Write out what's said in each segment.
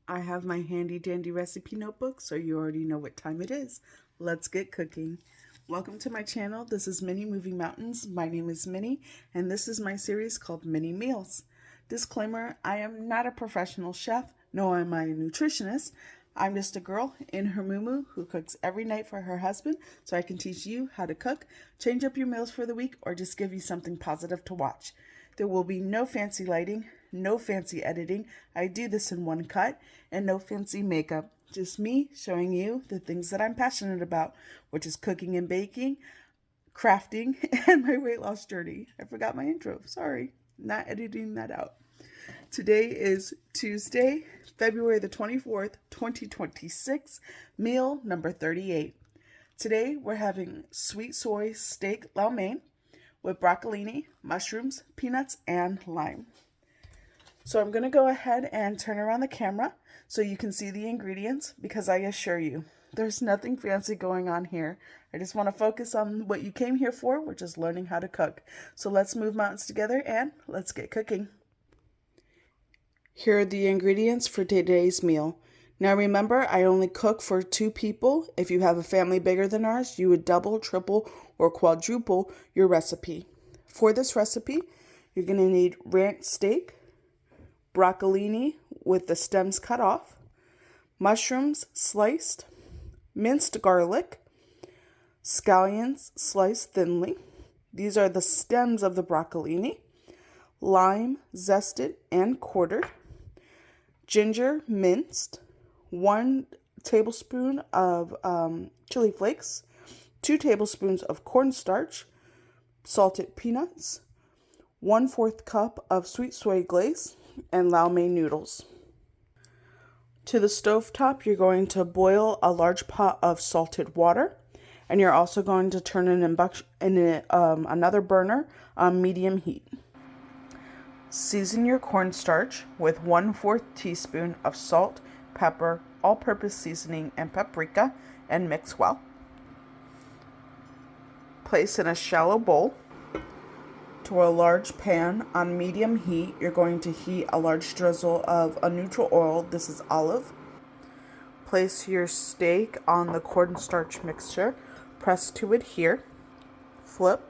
I have my handy dandy recipe notebook, so you already know what time it is. Let's get cooking. Welcome to my channel. This is Minnie Moving Mountains. My name is Minnie, and this is my series called Mini Meals. Disclaimer, I am not a professional chef, nor am I a nutritionist. I'm just a girl in her muumuu who cooks every night for her husband, so I can teach you how to cook, change up your meals for the week, or just give you something positive to watch. There will be no fancy lighting, no fancy editing. I do this in one cut, and no fancy makeup. Just me showing you the things that I'm passionate about, which is cooking and baking, crafting, and my weight loss journey. I forgot my intro. Sorry, not editing that out. Today is Tuesday, February the 24th, 2026, meal number 38. Today we're having sweet soy steak lo mein with broccolini, mushrooms, peanuts, and lime. So I'm going to go ahead and turn around the camera so you can see the ingredients, because I assure you, there's nothing fancy going on here. I just want to focus on what you came here for, which is learning how to cook. So let's move mountains together and let's get cooking. Here are the ingredients for today's meal. Now remember, I only cook for 2 people. If you have a family bigger than ours, you would double, triple, or quadruple your recipe. For this recipe, you're going to need ranch steak, broccolini with the stems cut off, mushrooms sliced, minced garlic, scallions sliced thinly. These are the stems of the broccolini, lime zested and quartered, ginger minced, 1 tablespoon of chili flakes, 2 tablespoons of cornstarch, salted peanuts, 1/4 cup of sweet soy glaze, and lo mein noodles. To the stovetop, you're going to boil a large pot of salted water, and you're also going to turn in another burner on medium heat. Season your cornstarch with 1/4 teaspoon of salt, pepper, all-purpose seasoning, and paprika, and mix well. Place in a shallow bowl. To a large pan on medium heat, you're going to heat a large drizzle of a neutral oil. This is olive. Place your steak on the cornstarch mixture. Press to adhere. Flip.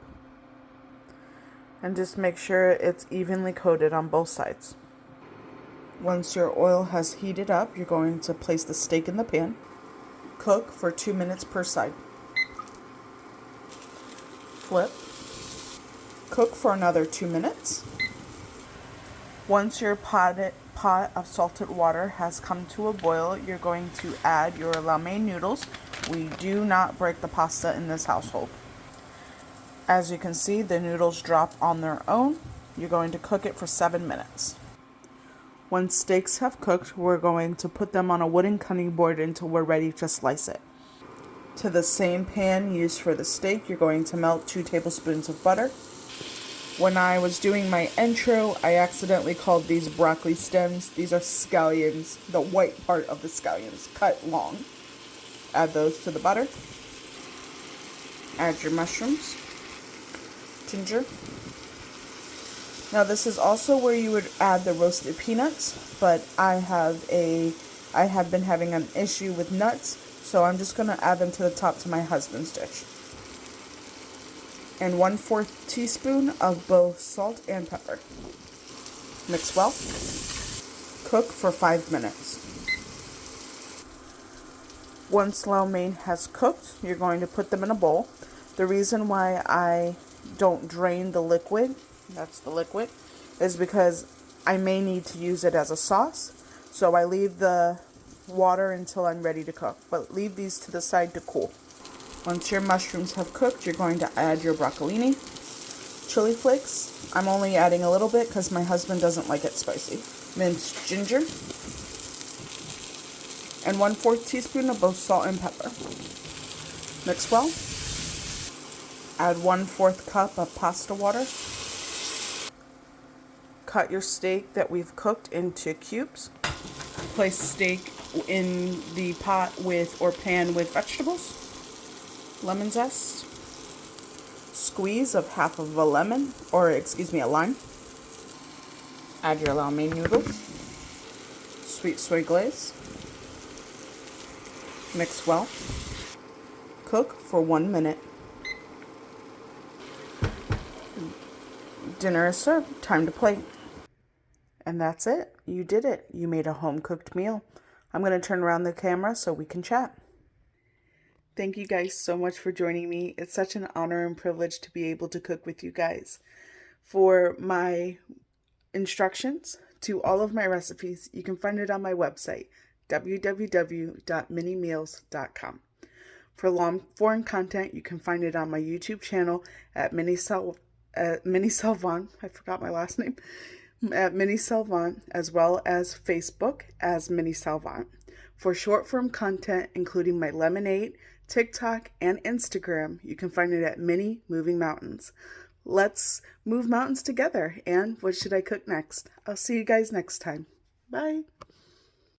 And just make sure it's evenly coated on both sides. Once your oil has heated up, you're going to place the steak in the pan. Cook for 2 minutes per side. Flip. Cook for another 2 minutes. Once your pot of salted water has come to a boil, you're going to add your lo mein noodles. We do not break the pasta in this household. As you can see, the noodles drop on their own. You're going to cook it for 7 minutes. When steaks have cooked, we're going to put them on a wooden cutting board until we're ready to slice it. To the same pan used for the steak, you're going to melt 2 tablespoons of butter. When I was doing my intro, I accidentally called these broccoli stems. These are scallions, the white part of the scallions, cut long. Add those to the butter. Add your mushrooms, ginger. Now this is also where you would add the roasted peanuts, but I have been having an issue with nuts, so I'm just going to add them to the top to my husband's dish. And 1/4 teaspoon of both salt and pepper. Mix well. Cook for 5 minutes. Once lo mein has cooked, you're going to put them in a bowl. The reason why I don't drain the liquid, that's the liquid, is because I may need to use it as a sauce. So I leave the water until I'm ready to cook, but leave these to the side to cool. Once your mushrooms have cooked, you're going to add your broccolini, chili flakes. I'm only adding a little bit because my husband doesn't like it spicy. Minced ginger, and 1/4 teaspoon of both salt and pepper. Mix well. Add 1/4 cup of pasta water. Cut your steak that we've cooked into cubes. Place steak in the pot or pan with vegetables. Lemon zest, squeeze of half of a lemon, a lime. Add your lo mein noodles, sweet soy glaze. Mix well. Cook for 1 minute. Dinner is served. Time to plate. And that's it. You did it. You made a home-cooked meal. I'm going to turn around the camera so we can chat. Thank you guys so much for joining me. It's such an honor and privilege to be able to cook with you guys. For my instructions to all of my recipes, you can find it on my website, www.minimeals.com. For long-form content, you can find it on my YouTube channel at Minnie Salvan. I forgot my last name. At Minnie Salvan, as well as Facebook as Minnie Salvan. For short-form content, including my Lemonade, TikTok, and Instagram, you can find it at Minnie Moving Mountains. Let's move mountains together. And what should I cook next? I'll see you guys next time. Bye.